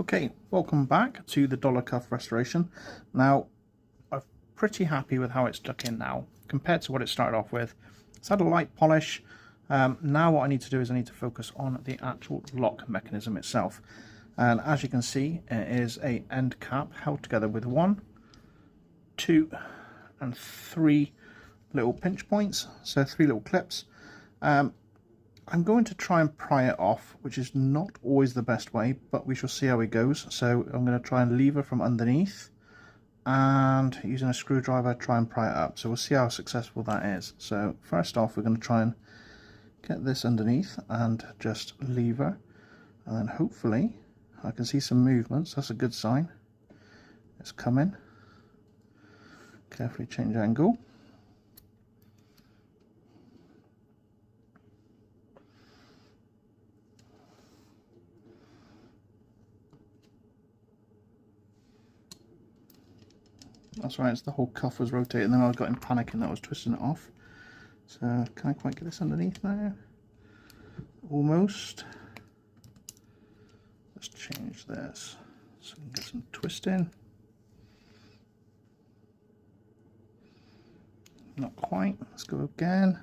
Okay, welcome back to the dollar cuff restoration. Now, I'm pretty happy with how it's stuck in now compared to what it started off with. It's had a light polish. Now what I need to do is I need to focus on the actual lock mechanism itself. And as you can see, it is a end cap held together with 1, 2 and 3 little pinch points, so 3 little clips. I'm going to try and pry it off, which is not always the best way, but we shall see how it goes. So I'm going to try and lever from underneath and using a screwdriver try and pry it up. So we'll see how successful that is. So first off, we're going to try and get this underneath and just lever, and then hopefully I can see some movements. That's a good sign. It's coming. Carefully change angle. That's right, it's the whole cuff was rotating, then I got in panic and I was twisting it off. So can I quite get this underneath now? Almost. Let's change this so we can get some twisting. Not quite. Let's go again.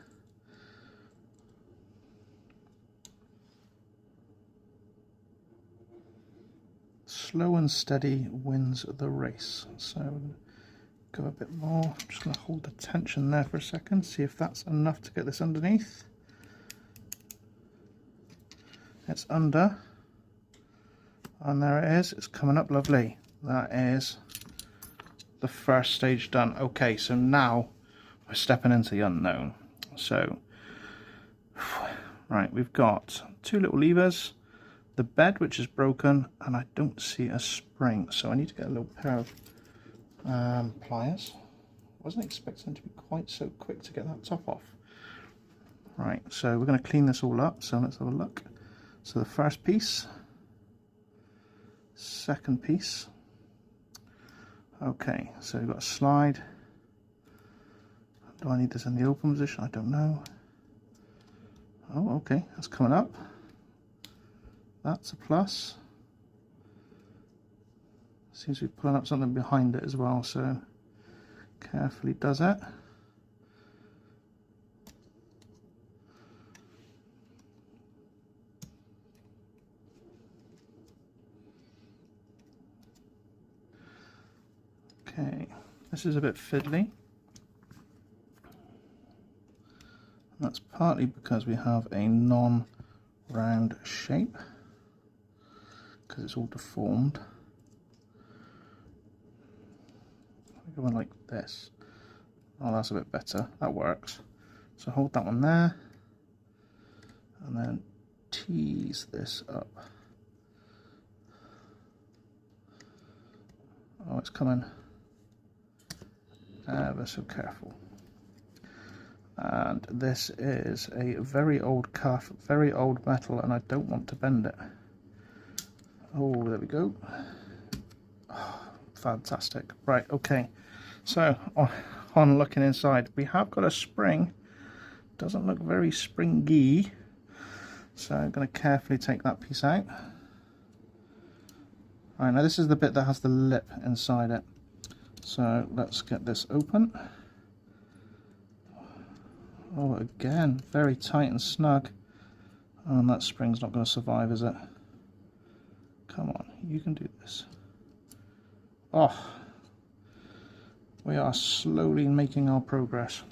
Slow and steady wins the race. So go a bit more. I'm just going to hold the tension there for a second, see if that's enough to get this underneath. It's under, and there it is. It's coming up lovely. That is the first stage done. Okay, so now we're stepping into the unknown. So right, we've got 2 little levers, the bed which is broken, and I don't see a spring, so I need to get a little pair of pliers. Wasn't expecting to be quite so quick to get that top off. Right, so we're going to clean this all up, so let's have a look. So the first piece, second piece. Okay, so we've got a slide. Do I need this in the open position? I don't know. Oh, okay, that's coming up. That's a plus. Seems to be pulling up something behind it as well, so carefully does it. Okay, this is a bit fiddly. That's partly because we have a non-round shape, because it's all deformed. Going like this. Oh, that's a bit better. That works. So hold that one there, and then tease this up. Oh, it's coming. Ever so careful. And this is a very old cuff, very old metal, and I don't want to bend it. Oh, there we go. Oh, fantastic. Right, okay. So on looking inside, we have got a spring. Doesn't look very springy, so I'm going to carefully take that piece out. Alright, now this is the bit that has the lip inside it, so let's get this open. Oh, again, very tight and snug. Oh, and that spring's not going to survive, is it? Come on, you can do this. Oh, we are slowly making our progress.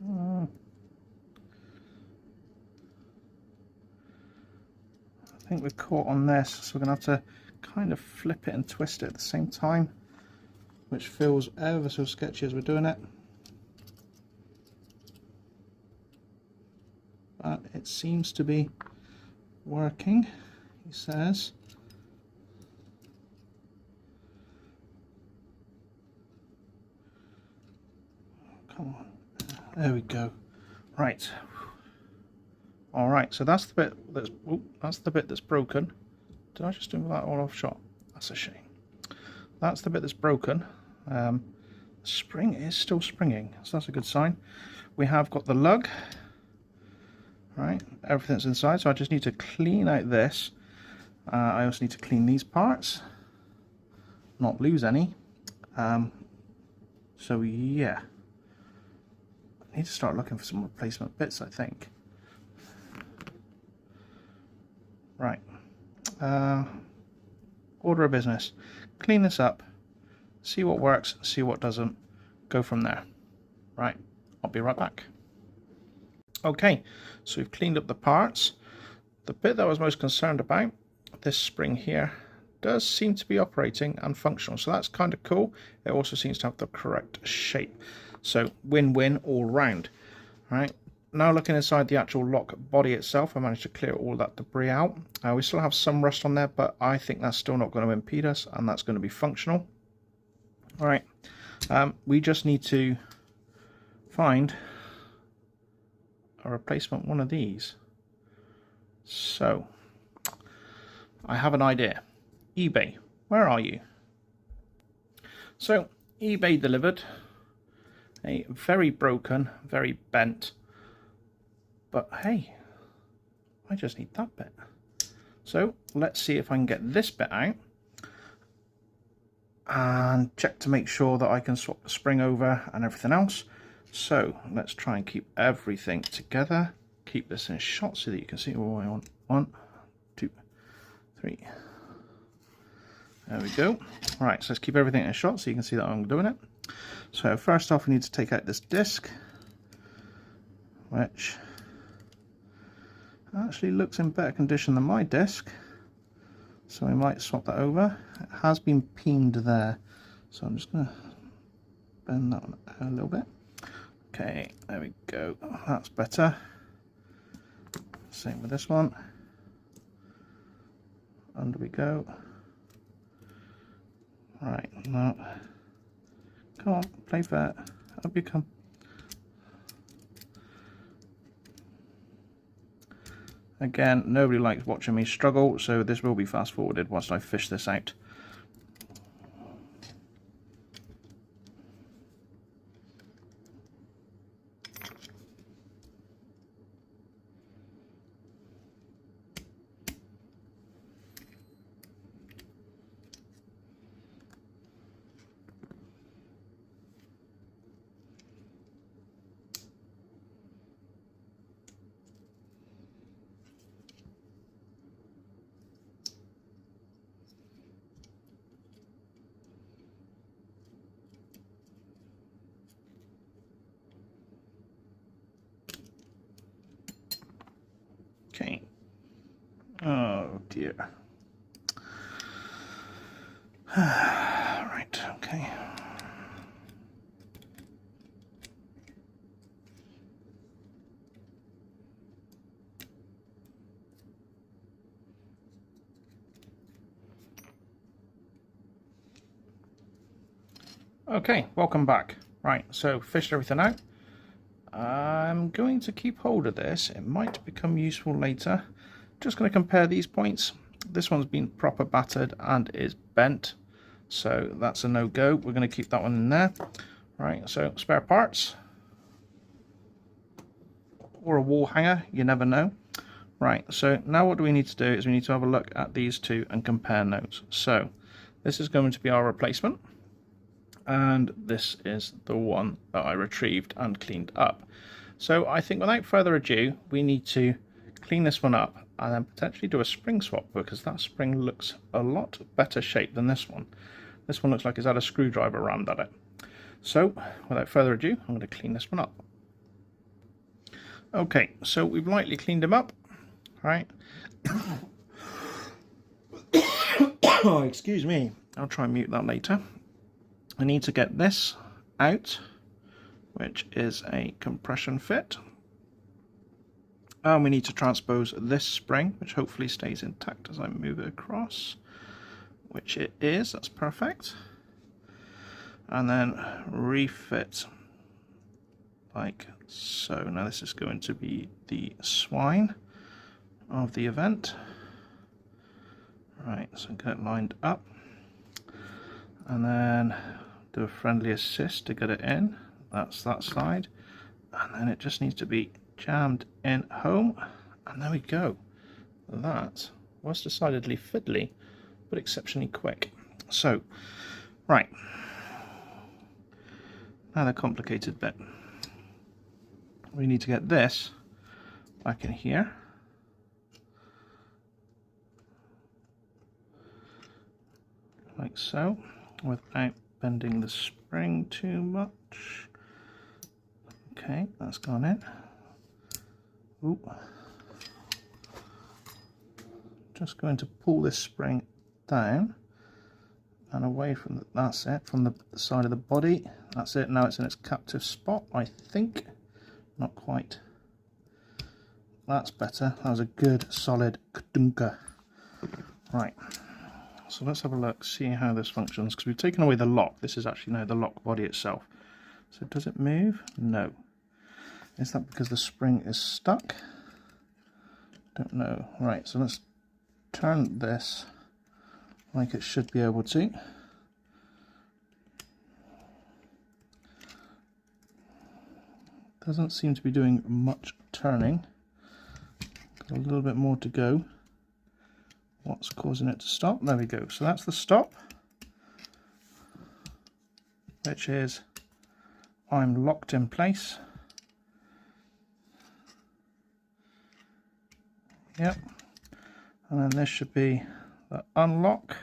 I think we're caught on this, so we're going to have to kind of flip it and twist it at the same time, which feels ever so sketchy as we're doing it. But it seems to be working, he says. Come on, there we go. Right. All right, so that's the bit that's broken. Did I just do that all off shot? That's a shame. That's the bit that's broken. Spring is still springing, so that's a good sign. We have got the lug, right, everything's inside, so I just need to clean out this. I also need to clean these parts, not lose any. So yeah, I need to start looking for some replacement bits, I think. Right, order of business, clean this up, see what works, see what doesn't, go from there. Right, I'll be right back. Okay, so we've cleaned up the parts. The bit that I was most concerned about, this spring here, does seem to be operating and functional, so that's kind of cool. It also seems to have the correct shape, so win-win all round. Right, now looking inside the actual lock body itself, I managed to clear all that debris out. We still have some rust on there, but I think that's still not going to impede us, and that's going to be functional. All right, we just need to find a replacement one of these. So I have an idea. eBay, where are you? So eBay delivered a very broken, very bent, but hey, I just need that bit. So let's see if I can get this bit out and check to make sure that I can swap the spring over and everything else. So let's try and keep everything together. Keep this in shot so that you can see what I want. 1, 2, 3. There we go. Right, so let's keep everything in shot so you can see that I'm doing it. So first off, we need to take out this disc, which actually looks in better condition than my disc. So we might swap that over. It has been peened there, so I'm just going to bend that one a little bit. Okay, there we go. That's better. Same with this one. Under we go. Right, now, come on, play fair. Up you come. Again, nobody likes watching me struggle, so this will be fast forwarded whilst I fish this out. Okay. Oh dear. Right, okay. Okay, welcome back. Right, so fished everything out. I'm going to keep hold of this. It might become useful later. Just going to compare these points. This one's been proper battered and is bent, so that's a no-go. We're going to keep that one in there. Right, so spare parts. Or a wall hanger, you never know. Right, so now what do we need to do is we need to have a look at these two and compare notes. So this is going to be our replacement, and this is the one that I retrieved and cleaned up. So I think without further ado, we need to clean this one up and then potentially do a spring swap, because that spring looks a lot better shape than this one. This one looks like it's had a screwdriver rammed at it. So without further ado, I'm going to clean this one up. Okay, so we've lightly cleaned him up, right? Oh, excuse me. I'll try and mute that later. I need to get this out, which is a compression fit. And we need to transpose this spring, which hopefully stays intact as I move it across, which it is, that's perfect. And then refit like so. Now this is going to be the swine of the event. Right, so get it lined up. And then do a friendly assist to get it in. That's that side, and then it just needs to be jammed in home, and there we go. That was decidedly fiddly, but exceptionally quick. So, right, now the complicated bit. We need to get this back in here. Like so, without bending the spring too much. Okay, that's gone in. Oop. Just going to pull this spring down and away from the, that's it, from the side of the body. That's it, now it's in its captive spot, I think. Not quite. That's better. That was a good solid kdunka. Right, so let's have a look, see how this functions, because we've taken away the lock. This is actually now the lock body itself. So does it move? No. Is that because the spring is stuck? Don't know. Right, so let's turn this like it should be able to. Doesn't seem to be doing much turning. Got a little bit more to go. What's causing it to stop? There we go. So that's the stop, which is I'm locked in place. Yep. And then this should be the unlock,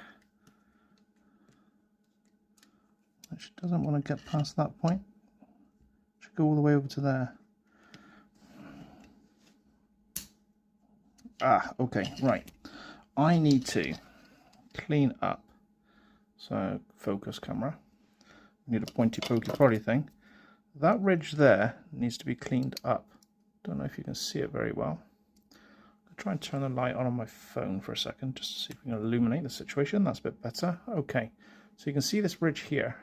which doesn't want to get past that point. Should go all the way over to there. Ah, okay, right. I need to clean up. So focus camera. Need a pointy pokey probably thing. That ridge there needs to be cleaned up. Don't know if you can see it very well. Try and turn the light on my phone for a second just to see if we can illuminate the situation. That's a bit better. Okay, so you can see this ridge here.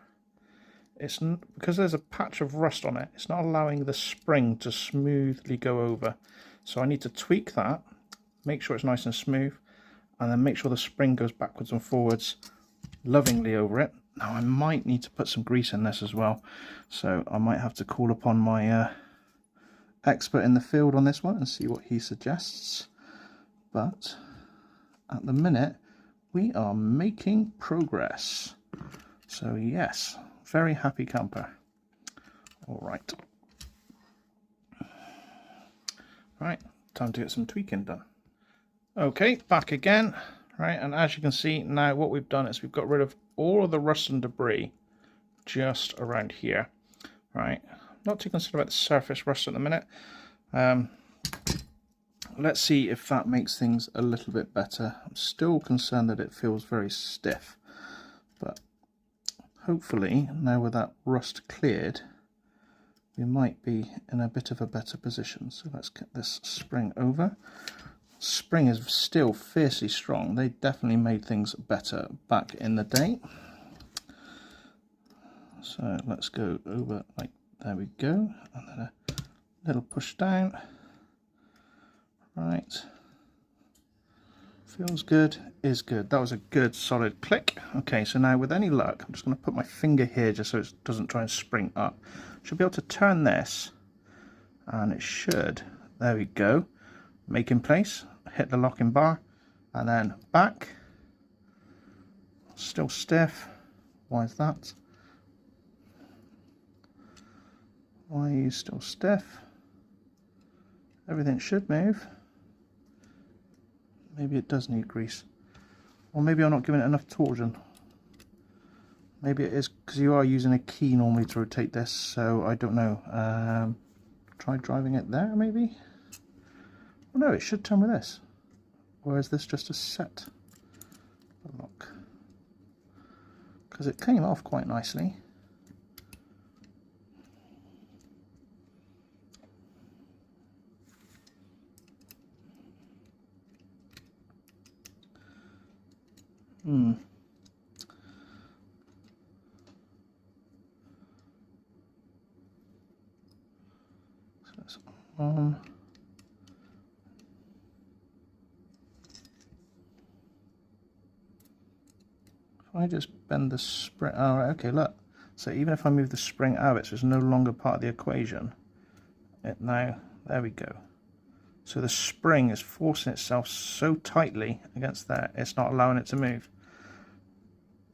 It's because there's a patch of rust on it, it's not allowing the spring to smoothly go over. So I need to tweak that, make sure it's nice and smooth, and then make sure the spring goes backwards and forwards lovingly over it. Now I might need to put some grease in this as well, so I might have to call upon my expert in the field on this one and see what he suggests. But at the minute we are making progress. So yes, very happy camper. All right. Right, time to get some tweaking done. Okay, back again. Right, and as you can see now what we've done is we've got rid of all of the rust and debris just around here. Right, not too concerned about the surface rust at the minute. Let's see if that makes things a little bit better. I'm still concerned that it feels very stiff, but hopefully now with that rust cleared we might be in a bit of a better position. So let's get this spring over. Spring is still fiercely strong. They definitely made things better back in the day. So let's go over, like, there we go, and then a little push down. Right, feels good, is good. That was a good solid click. Okay, so now with any luck, I'm just going to put my finger here just so it doesn't try and spring up. Should be able to turn this, and it should. There we go. Make in place, hit the locking bar, and then back. Still stiff. Why is that? Why are you still stiff? Everything should move. Maybe it does need grease. Or maybe I'm not giving it enough torsion. Maybe it is because you are using a key normally to rotate this, so I don't know. Try driving it there maybe? Oh no, it should turn with this. Or is this just a set lock? Because it came off quite nicely. So that's on. If I just bend the spring, oh, right, okay, look, So even if I move the spring out of it, so it's no longer part of the equation, it now, there we go. So the spring is forcing itself so tightly against there, it's not allowing it to move.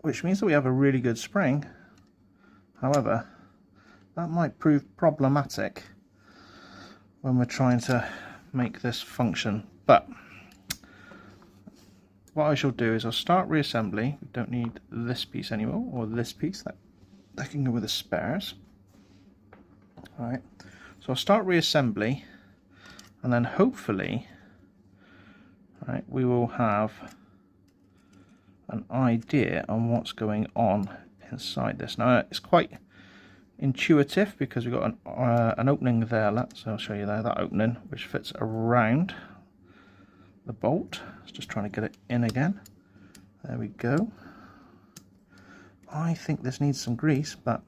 Which means that we have a really good spring. However, that might prove problematic when we're trying to make this function. But what I shall do is I'll start reassembly. We don't need this piece anymore, or this piece, that can go with the spares. Alright, so I'll start reassembly, and then hopefully, right, we will have an idea on what's going on inside this. Now it's quite intuitive because we've got an opening there, so I'll show you there, that opening which fits around the bolt. It's just trying to get it in again. There we go. I think this needs some grease, but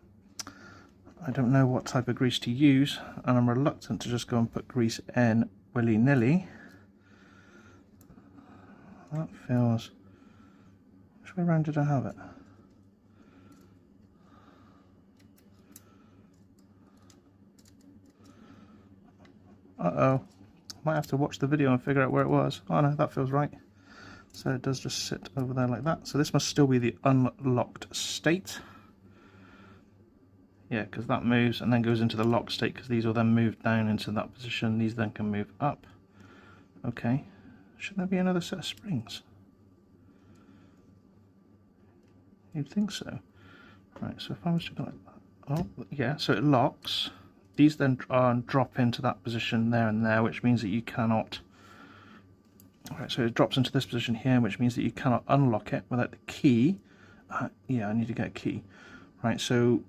I don't know what type of grease to use, and I'm reluctant to just go and put grease in willy-nilly. That feels... which way around did I have it? Uh-oh. Might have to watch the video and figure out where it was. Oh no, that feels right. So it does just sit over there like that. So this must still be the unlocked state. Yeah, because that moves and then goes into the locked state, because these will then move down into that position. These then can move up. Okay. Should there be another set of springs? You'd think so. Right, so if I was to go like that. Oh, yeah, so it locks. These then drop into that position there and there, which means that you cannot... Alright, so it drops into this position here, which means that you cannot unlock it without the key. Yeah, I need to get a key. Right, so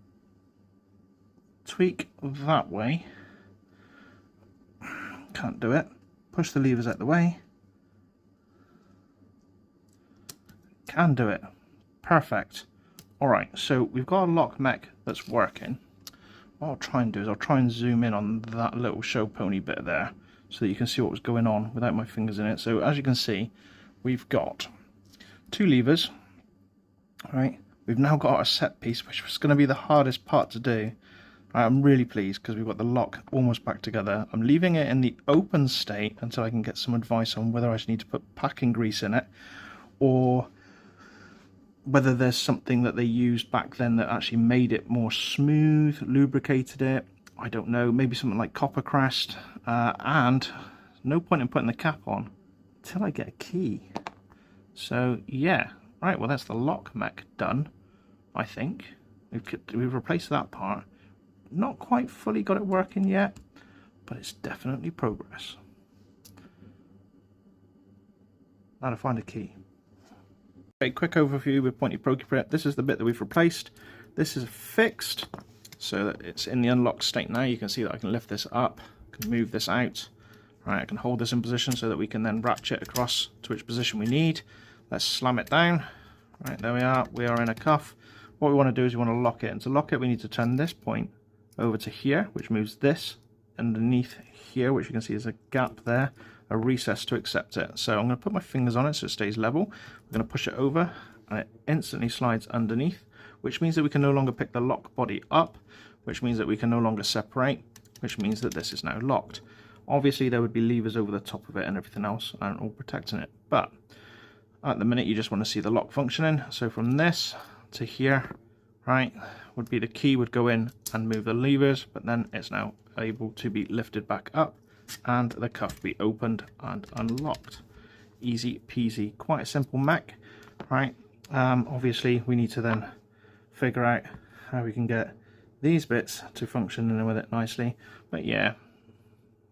tweak that way. Can't do it. Push the levers out the way. Can do it. Perfect. Alright, so we've got a lock mech that's working. What I'll try and do is I'll try and zoom in on that little show pony bit there so that you can see what was going on without my fingers in it. So as you can see, we've got two levers. Right, we've now got our set piece, which was going to be the hardest part to do. I'm really pleased because we've got the lock almost back together. I'm leaving it in the open state until I can get some advice on whether I should need to put packing grease in it, or whether there's something that they used back then that actually made it more smooth, lubricated it. I don't know, maybe something like copper crest. And no point in putting the cap on until I get a key. So yeah, right, well that's the lock mech done, I think. We've replaced that part. Not quite fully got it working yet, but it's definitely progress. Now to find a key. A quick overview with pointy pokey prep. This is the bit that we've replaced. This is fixed so that it's in the unlocked state now. You can see that I can lift this up, I can move this out. Right, I can hold this in position so that we can then ratchet across to which position we need. Let's slam it down. Right, there we are. We are in a cuff. What we want to do is we want to lock it. And to lock it, we need to turn this point over to here, which moves this underneath here, which you can see is a gap there, a recess to accept it. So I'm going to put my fingers on it so it stays level. We're going to push it over and it instantly slides underneath, which means that we can no longer pick the lock body up, which means that we can no longer separate, which means that this is now locked. Obviously there would be levers over the top of it and everything else and all protecting it, but at the minute you just want to see the lock functioning. So from this to here, right, would be the key would go in and move the levers, but then it's now able to be lifted back up and the cuff be opened and unlocked. Easy peasy, quite a simple mech, right? Obviously we need to then figure out how we can get these bits to function in with it nicely, but yeah,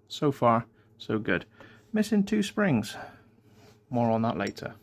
so far so good. Missing two springs, more on that later.